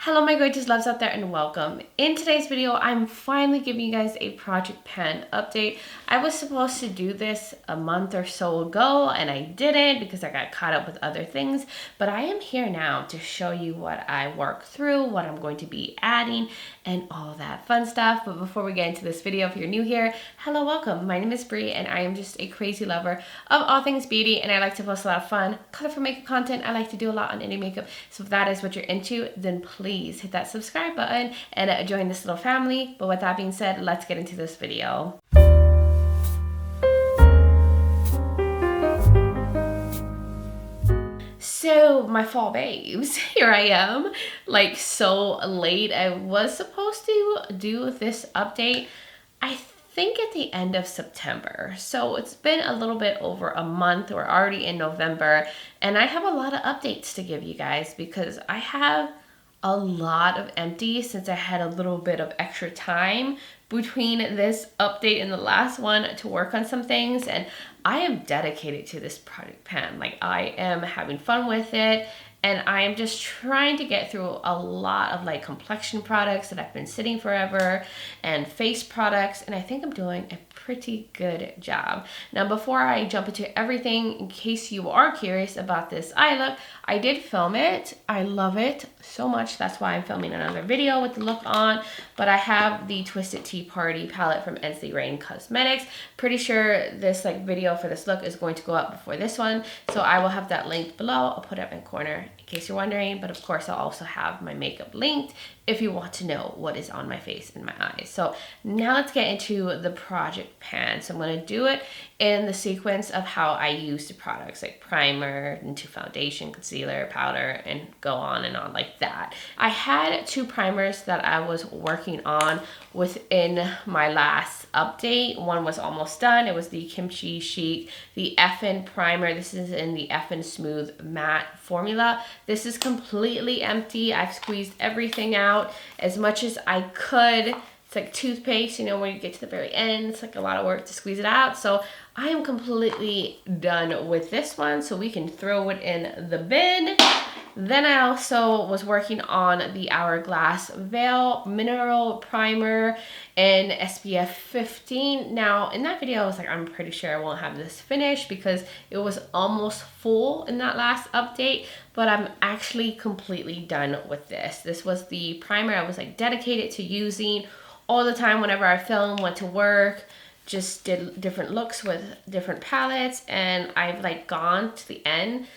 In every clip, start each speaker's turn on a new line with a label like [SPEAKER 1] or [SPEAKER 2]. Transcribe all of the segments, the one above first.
[SPEAKER 1] Hello my gorgeous loves out there and welcome. In today's video, I'm finally giving you guys a project pan update. I was supposed to do this a month or so ago and I didn't because I got caught up with other things, but I am here now to show you what I worked through, what I'm going to be adding and all that fun stuff. But before we get into this video, if you're new here, hello, welcome. My name is Bri and I am just a crazy lover of all things beauty and I like to post a lot of fun, colorful makeup content. I like to do a lot on indie makeup. So if that is what you're into, then please hit that subscribe button and join this little family. But with that being said, let's get into this video. So my fall babes, here I am, like so late. I was supposed to do this update, I think at the end of September. So it's been a little bit over a month. We're already in November and I have a lot of updates to give you guys because I have a lot of empties since I had a little bit of extra time between this update and the last one to work on some things, and I am dedicated to this project pan. Like, I am having fun with it and I am just trying to get through a lot of like complexion products that have been sitting forever and face products, and I think I'm doing a pretty good job. Now, before I jump into everything, in case you are curious about this eye look, I did film it. I love it so much. That's why I'm filming another video with the look on, but I have the Twisted Tea Party palette from Ensley Cosmetics. Pretty sure this like video for this look is going to go up before this one, so I will have that linked below. I'll put it up in the corner in case you're wondering, but of course I'll also have my makeup linked if you want to know what is on my face and my eyes. So now let's get into the project pan. So I'm going to do it in the sequence of how I use the products, like primer into foundation, concealer, powder, and go on and on like that. I had two primers that I was working on within my last update. One was almost done. It was the Kimchi Chic, the Effin primer. This is in the Effin Smooth Matte formula. This is completely empty. I've squeezed everything out as much as I could. It's like toothpaste, you know, when you get to the very end, it's like a lot of work to squeeze it out. So I am completely done with this one, so we can throw it in the bin. Then I also was working on the Hourglass Veil Mineral Primer in SPF 15. Now, in that video, I was like, I'm pretty sure I won't have this finished because it was almost full in that last update, but I'm actually completely done with this. This was the primer I was like dedicated to using all the time whenever I filmed, went to work, just did different looks with different palettes, and I've like gone to the end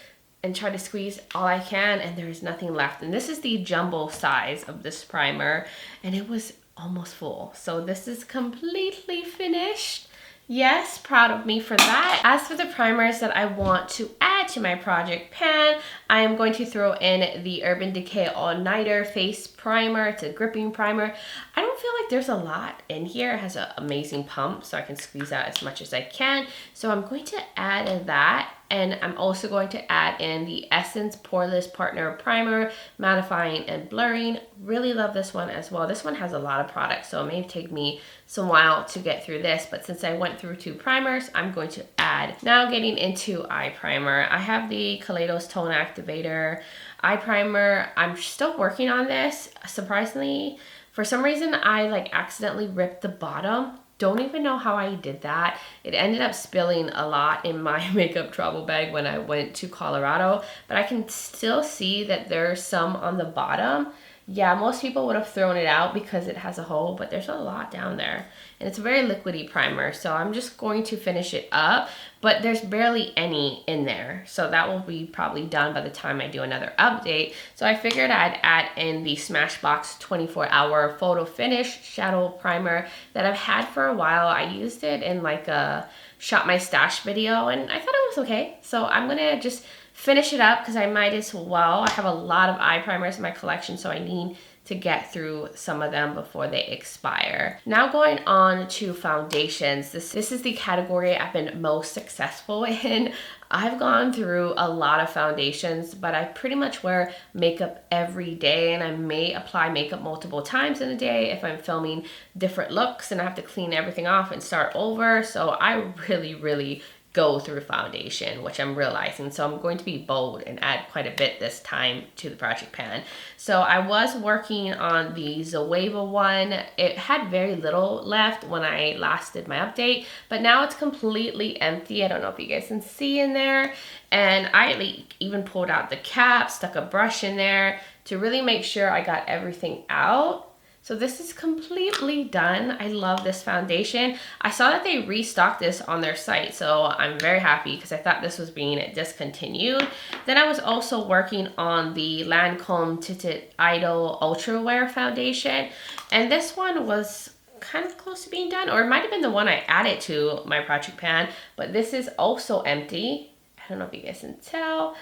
[SPEAKER 1] and try to squeeze all I can and there is nothing left. And this is the jumbo size of this primer and it was almost full. So this is completely finished. Yes, proud of me for that. As for the primers that I want to add to my project pan, I am going to throw in the Urban Decay All Nighter Face Primer. It's a gripping primer. I don't feel like there's a lot in here. It has an amazing pump so I can squeeze out as much as I can. So I'm going to add that. And I'm also going to add in the Essence Poreless Partner Primer, mattifying and blurring. Really love this one as well. This one has a lot of products, so it may take me some while to get through this, but since I went through two primers, I'm going to add. Now getting into eye primer, I have the Kaleidos Tone Activator eye primer. I'm still working on this. Surprisingly, for some reason, I like accidentally ripped the bottom. Don't even know how I did that. It ended up spilling a lot in my makeup travel bag when I went to Colorado, but I can still see that there's some on the bottom. Yeah, most people would have thrown it out because it has a hole, but there's a lot down there. And it's a very liquidy primer, so I'm just going to finish it up, but there's barely any in there. So that will be probably done by the time I do another update. So I figured I'd add in the Smashbox 24-Hour Photo Finish Shadow Primer that I've had for a while. I used it in like a Shop My Stash video and I thought it was okay. So I'm gonna just finish it up because I might as well. I have a lot of eye primers in my collection, so I need to get through some of them before they expire. Now going on to foundations. This is the category I've been most successful in. I've gone through a lot of foundations, but I pretty much wear makeup every day and I may apply makeup multiple times in a day if I'm filming different looks and I have to clean everything off and start over. So I really go through foundation, which I'm realizing. So I'm going to be bold and add quite a bit this time to the project pan. So I was working on the Zoeva one. It had very little left when I last did my update, but now it's completely empty. I don't know if you guys can see in there. And I even pulled out the cap, stuck a brush in there to really make sure I got everything out. So this is completely done. I love this foundation. I saw that they restocked this on their site, so I'm very happy because I thought this was being discontinued. Then I was also working on the Lancome Tinted Idol Ultra Wear foundation, and this one was kind of close to being done, or it might have been the one I added to my project pan, but this is also empty. I don't know if you guys can tell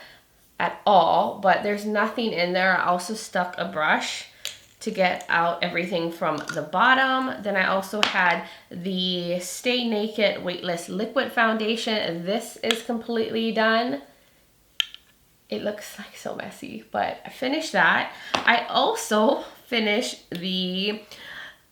[SPEAKER 1] at all, but there's nothing in there. I also stuck a brush to get out everything from the bottom. Then I also had the Stay Naked Weightless Liquid Foundation. This is completely done. It looks like so messy, but I finished that. I also finished the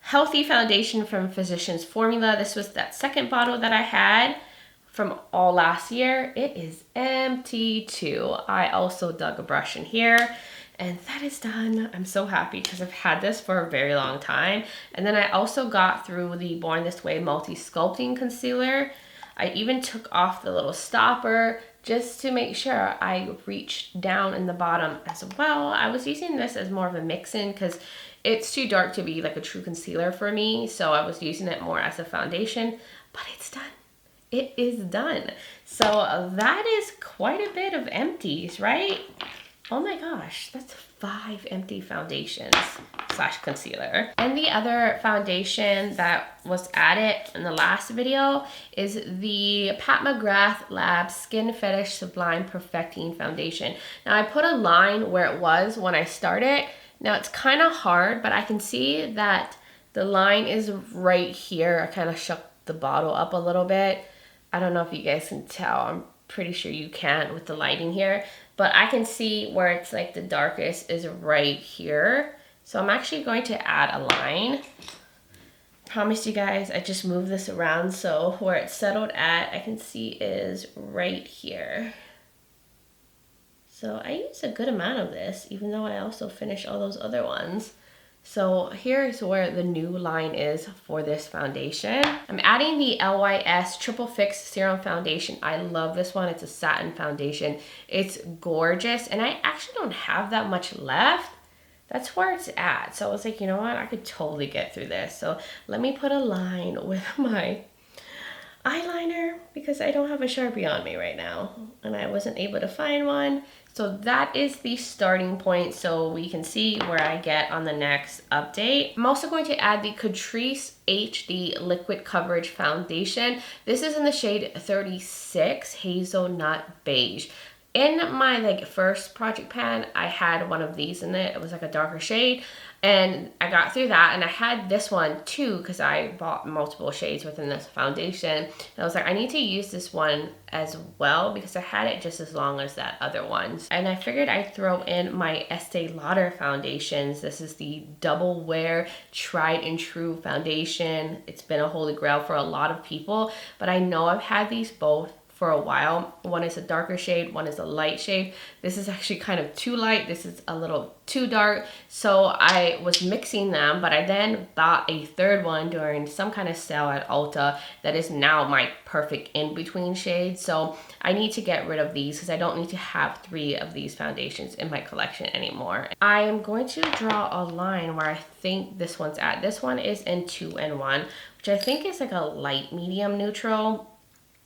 [SPEAKER 1] Healthy Foundation from Physicians Formula. This was that second bottle that I had from all last year. It is empty too. I also dug a brush in here. And that is done. I'm so happy because I've had this for a very long time. And then I also got through the Born This Way Multi-Sculpting Concealer. I even took off the little stopper just to make sure I reached down in the bottom as well. I was using this as more of a mix-in because it's too dark to be like a true concealer for me. So I was using it more as a foundation, but it's done. It is done. So that is quite a bit of empties, right? Oh my gosh, that's 5 empty foundations / concealer. And the other foundation that was added in the last video is the Pat McGrath Lab Skin Fetish Sublime Perfecting Foundation. Now I put a line where it was when I started. Now it's kind of hard, but I can see that the line is right here. I kind of shook the bottle up a little bit. I don't know if you guys can tell. I'm pretty sure you can with the lighting here. But I can see where it's like the darkest is right here. So I'm actually going to add a line. Promise you guys, I just moved this around so where it's settled at, I can see is right here. So I use a good amount of this, even though I also finished all those other ones. So here's where the new line is for this foundation. I'm adding the LYS Triple Fix Serum Foundation. I love this one. It's a satin foundation. It's gorgeous. And I actually don't have that much left. That's where it's at. So I was like, you know what? I could totally get through this. So let me put a line with my eyeliner because I don't have a Sharpie on me right now. And I wasn't able to find one. So that is the starting point so we can see where I get on the next update. I'm also going to add the Catrice HD Liquid Coverage Foundation. This is in the shade 36 Hazelnut Beige. In my first project pan, I had one of these in it. It was like a darker shade. And I got through that, and I had this one too because I bought multiple shades within this foundation. And I was like, I need to use this one as well because I had it just as long as that other one. And I figured I'd throw in my Estee Lauder foundations. This is the Double Wear Tried and True foundation. It's been a holy grail for a lot of people, but I know I've had these both for a while. One is a darker shade, one is a light shade. This is actually kind of too light. This is a little too dark. So I was mixing them, but I then bought a third one during some kind of sale at Ulta that is now my perfect in-between shade. So I need to get rid of these because I don't need to have 3 of these foundations in my collection anymore. I am going to draw a line where I think this one's at. This one is in 2-in-1, which I think is like a light medium neutral,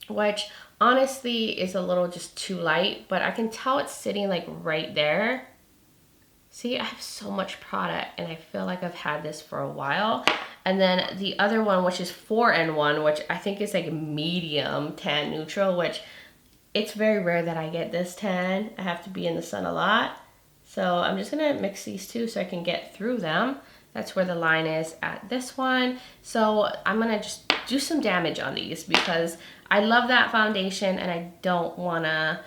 [SPEAKER 1] which honestly is a little just too light, but I can tell it's sitting like right there. See, I have so much product and I feel like I've had this for a while. And then the other one, which is 4-in-1, which I think is like medium tan neutral, which it's very rare that I get this tan. I have to be in the sun a lot. So I'm just gonna mix these two so I can get through them. That's where the line is at this one. So I'm gonna just do some damage on these because I love that foundation and I don't wanna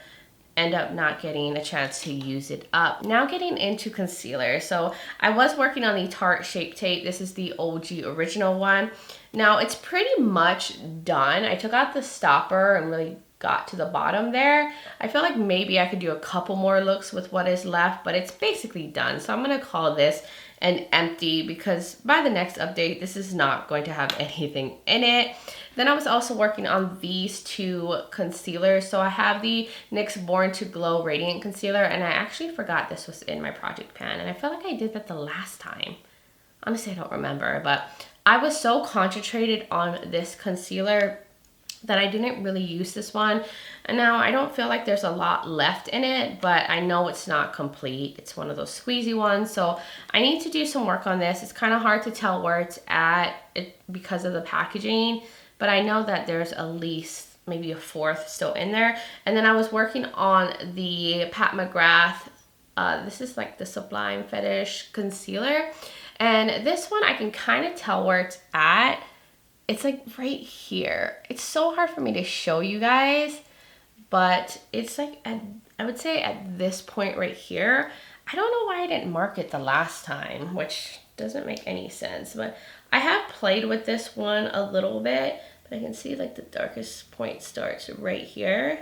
[SPEAKER 1] end up not getting a chance to use it up. Now getting into concealer. So I was working on the Tarte Shape Tape. This is the OG original one. Now it's pretty much done. I took out the stopper and really got to the bottom there. I feel like maybe I could do a couple more looks with what is left, but it's basically done. So I'm gonna call this an empty because by the next update, this is not going to have anything in it. Then I was also working on these two concealers. So I have the NYX Born to Glow Radiant Concealer, and I actually forgot this was in my project pan, and I felt like I did that the last time. Honestly, I don't remember, but I was so concentrated on this concealer that I didn't really use this one. And now I don't feel like there's a lot left in it, but I know it's not complete. It's one of those squeezy ones. So I need to do some work on this. It's kind of hard to tell where it's at because of the packaging, but I know that there's at least maybe a fourth still in there. And then I was working on the Pat McGrath. This is like the Sublime Fetish Concealer. And this one I can kind of tell where it's at. It's like right here. It's so hard for me to show you guys, but it's like I would say at this point right here. I don't know why I didn't mark it the last time, which doesn't make any sense, but I have played with this one a little bit, but I can see like the darkest point starts right here.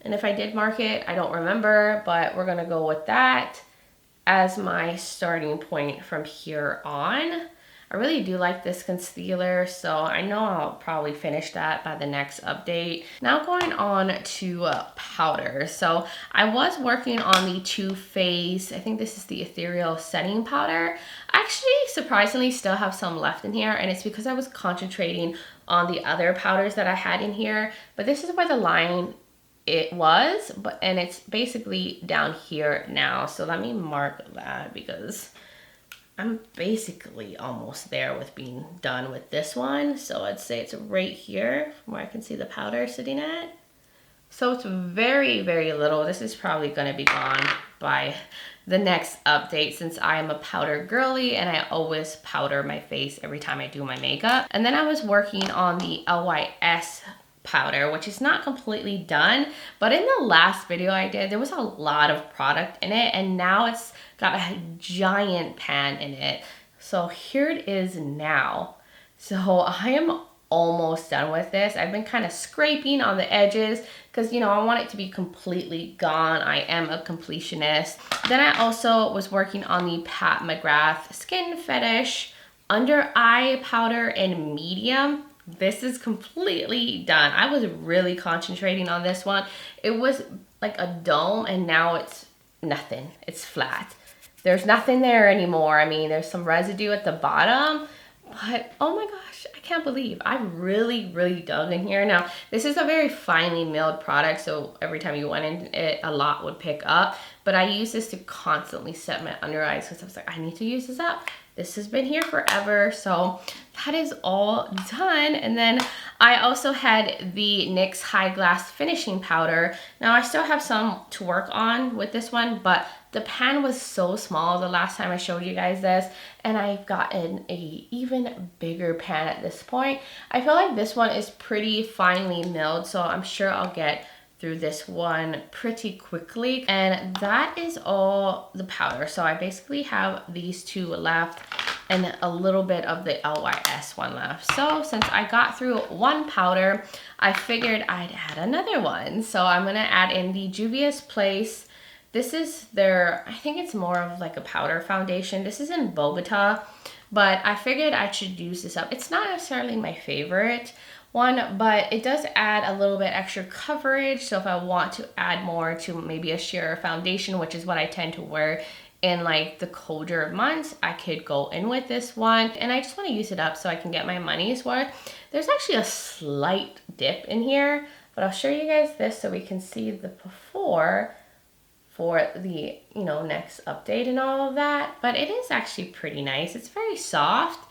[SPEAKER 1] And if I did mark it, I don't remember, but we're gonna go with that as my starting point from here on. I really do like this concealer, so I know I'll probably finish that by the next update. Now going on to powder. So I was working on the Too Faced, I think this is the Ethereal Setting Powder. I actually surprisingly still have some left in here, and it's because I was concentrating on the other powders that I had in here. But this is where the line it was, and it's basically down here now. So let me mark that because I'm basically almost there with being done with this one. So I'd say it's right here from where I can see the powder sitting at. So it's very, very little. This is probably gonna be gone by the next update since I am a powder girly and I always powder my face every time I do my makeup. And then I was working on the LYS powder, which is not completely done, but in the last video I did, there was a lot of product in it, and now it's got a giant pan in it. So here it is now. So I am almost done with this. I've been kind of scraping on the edges because, you know, I want it to be completely gone. I am a completionist. Then I also was working on the Pat McGrath Skin Fetish Under Eye Powder in medium. This is completely done. I was really concentrating on this one. It was like a dome, and now it's nothing. It's flat. There's nothing there anymore. I mean, there's some residue at the bottom, but oh my gosh, I can't believe I really, really dug in here. Now, this is a very finely milled product, so every time you went in it, a lot would pick up, but I use this to constantly set my under eyes because I was like, I need to use this up. This has been here forever, so that is all done. And then I also had the NYX High Glass Finishing Powder. Now I still have some to work on with this one, but the pan was so small the last time I showed you guys this, and I've gotten a even bigger pan at this point. I feel like this one is pretty finely milled, so I'm sure I'll get through this one pretty quickly. And that is all the powder. So I basically have these two left and a little bit of the LYS one left. So since I got through one powder, I figured I'd add another one. So I'm gonna add in the Juvia's Place. This is their, I think it's more of like a powder foundation. This is in Bogota, but I figured I should use this up. It's not necessarily my favorite one, but it does add a little bit extra coverage. So if I want to add more to maybe a sheer foundation, which is what I tend to wear in like the colder months, I could go in with this one. And I just want to use it up so I can get my money's worth. There's actually a slight dip in here, but I'll show you guys this so we can see the before for the, you know, next update and all of that. But it is actually pretty nice. It's very soft.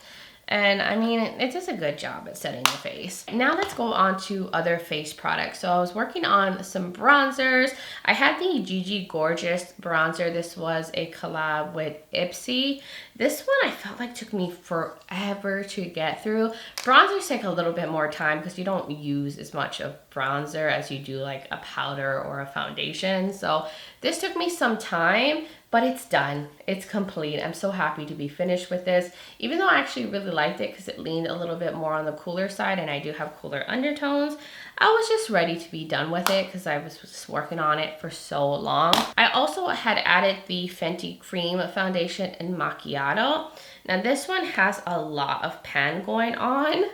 [SPEAKER 1] And I mean, it does a good job at setting the face. Now let's go on to other face products. So I was working on some bronzers. I had the Gigi Gorgeous bronzer. This was a collab with Ipsy. This one I felt like took me forever to get through. Bronzers take a little bit more time because you don't use as much of bronzer as you do like a powder or a foundation. So this took me some time, But it's done. It's complete. I'm so happy to be finished with this. Even though I actually really liked it because it leaned a little bit more on the cooler side and I do have cooler undertones, I was just ready to be done with it because I was just working on it for so long. I also had added the Fenty Cream Foundation in Macchiato. Now this one has a lot of pan going on.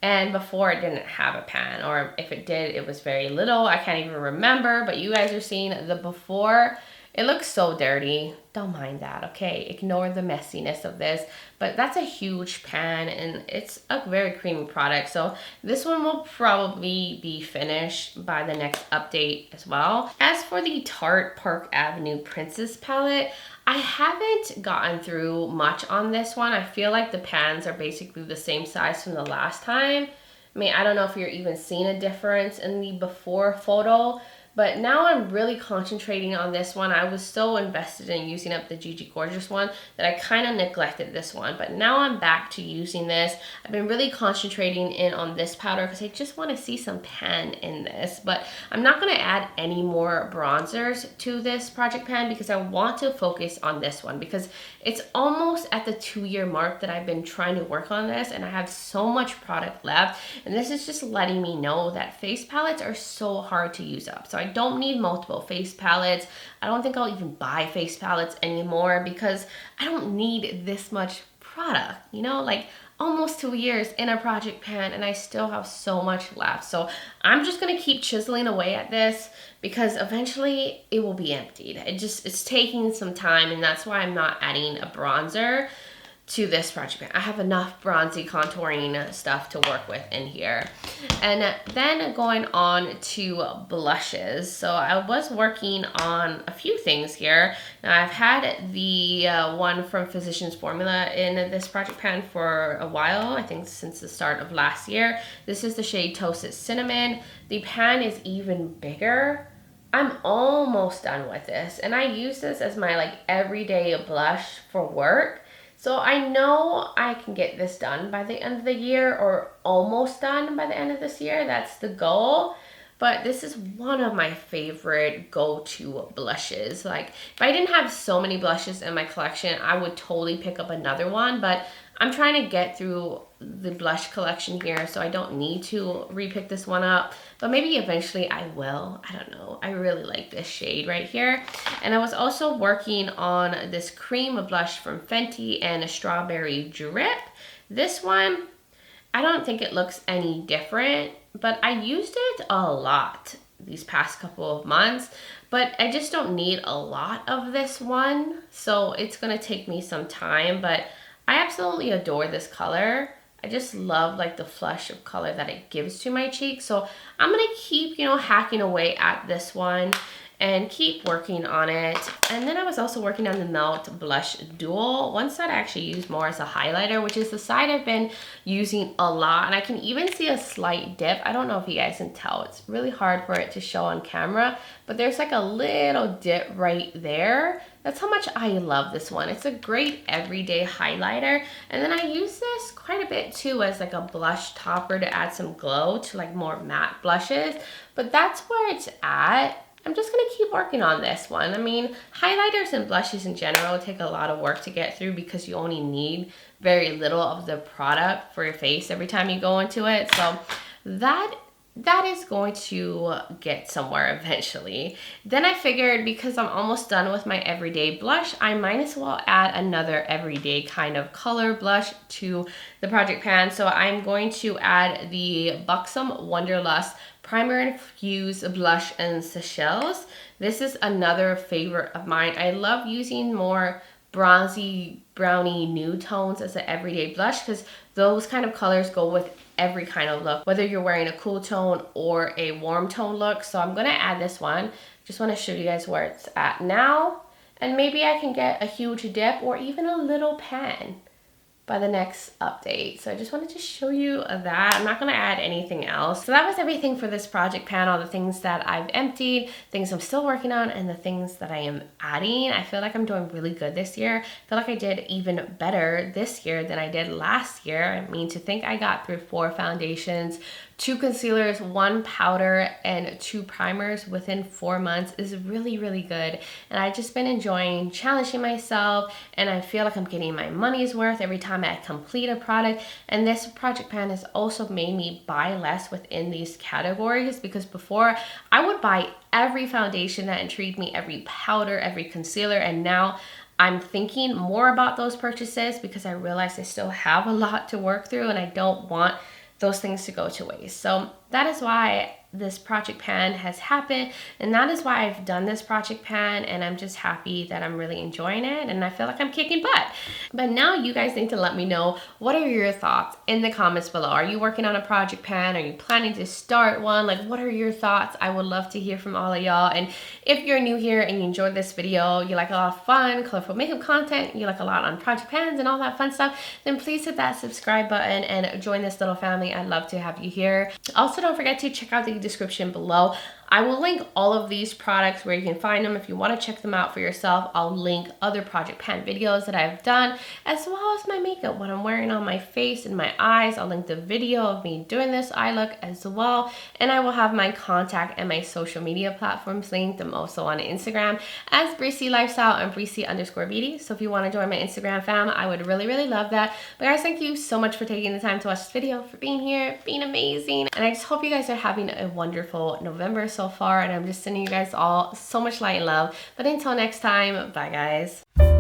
[SPEAKER 1] And before it didn't have a pan, or if it did, it was very little. I can't even remember, but you guys are seeing the before. It looks so dirty. Don't mind that, okay? Ignore the messiness of this. But that's a huge pan and it's a very creamy product. So this one will probably be finished by the next update as well. As for the Tarte Park Avenue Princess palette, I haven't gotten through much on this one. I feel like the pans are basically the same size from the last time. I mean, I don't know if you're even seeing a difference in the before photo, but now I'm really concentrating on this one. I was so invested in using up the Gigi Gorgeous one that I kind of neglected this one. But now I'm back to using this. I've been really concentrating in on this powder because I just want to see some pan in this. But I'm not going to add any more bronzers to this project pan because I want to focus on this one. Because it's almost at the 2-year mark that I've been trying to work on this. And I have so much product left. And this is just letting me know that face palettes are so hard to use up. So I don't need multiple face palettes. I don't think I'll even buy face palettes anymore because I don't need this much product, you know, like almost 2 years in a project pan and I still have so much left. So I'm just gonna keep chiseling away at this because eventually it will be emptied. It's taking some time and that's why I'm not adding a bronzer to this project pan. I have enough bronzy contouring stuff to work with in here. And then going on to blushes. So I was working on a few things here. Now I've had the one from Physicians Formula in this project pan for a while, I think since the start of last year. This is the shade Toasted Cinnamon. The pan is even bigger. I'm almost done with this. And I use this as my like everyday blush for work. So I know I can get this done by the end of the year or almost done by the end of this year. That's the goal. But this is one of my favorite go-to blushes. Like if I didn't have so many blushes in my collection, I would totally pick up another one. But I'm trying to get through the blush collection here, so I don't need to repick this one up. But maybe eventually I will. I don't know. I really like this shade right here. And I was also working on this cream blush from Fenty and a Strawberry Drip. This one, I don't think it looks any different, but I used it a lot these past couple of months, but I just don't need a lot of this one. So it's gonna take me some time, but I absolutely adore this color. I just love like the flush of color that it gives to my cheeks. So I'm gonna keep, you know, hacking away at this one and keep working on it. And then I was also working on the Melt Blush Dual. One side I actually use more as a highlighter, which is the side I've been using a lot. And I can even see a slight dip. I don't know if you guys can tell. It's really hard for it to show on camera, but there's like a little dip right there. That's how much I love this one. It's a great everyday highlighter. And then I use this quite a bit too as like a blush topper to add some glow to like more matte blushes. But that's where it's at. I'm just gonna keep working on this one. I mean, highlighters and blushes in general take a lot of work to get through because you only need very little of the product for your face every time you go into it. So that is going to get somewhere eventually. Then I figured because I'm almost done with my everyday blush, I might as well add another everyday kind of color blush to the project pan. So I'm going to add the Buxom Wanderlust Primer Infuse Blush in Seychelles. This is another favorite of mine. I love using more bronzy, browny nude tones as an everyday blush because those kind of colors go with every kind of look, whether you're wearing a cool tone or a warm tone look. So I'm gonna add this one. Just wanna show you guys where it's at now. And maybe I can get a huge dip or even a little pan by the next update. So I just wanted to show you that. I'm not gonna add anything else. So that was everything for this project pan, all the things that I've emptied, things I'm still working on, and the things that I am adding. I feel like I'm doing really good this year. I feel like I did even better this year than I did last year. I mean, to think I got through 4 foundations, 2 concealers, 1 powder, and 2 primers within 4 months is really, really good. And I've just been enjoying challenging myself, and I feel like I'm getting my money's worth every time I complete a product. And this project pan has also made me buy less within these categories, because before I would buy every foundation that intrigued me, every powder, every concealer, and now I'm thinking more about those purchases because I realize I still have a lot to work through and I don't want those things to go to waste. So that is why this project pan has happened, and that is why I've done this project pan, and I'm just happy that I'm really enjoying it and I feel like I'm kicking butt. But now you guys need to let me know, what are your thoughts in the comments below? Are you working on a project pan? Are you planning to start one? Like, what are your thoughts? I would love to hear from all of y'all. And if you're new here and you enjoyed this video, you like a lot of fun, colorful makeup content, you like a lot on project pans and all that fun stuff, then please hit that subscribe button and join this little family. I'd love to have you here. Also, don't forget to check out the description below. I will link all of these products where you can find them if you want to check them out for yourself. I'll link other project pan videos that I've done, as well as my makeup, what I'm wearing on my face and my eyes. I'll link the video of me doing this eye look as well. And I will have my contact and my social media platforms linked. I'm also on Instagram as Brici Lifestyle and Brici_beauty. So if you want to join my Instagram fam, I would really, really love that. But guys, thank you so much for taking the time to watch this video, for being here, being amazing. And I just hope you guys are having a wonderful November so far, and I'm just sending you guys all so much light and love. But until next time, bye guys.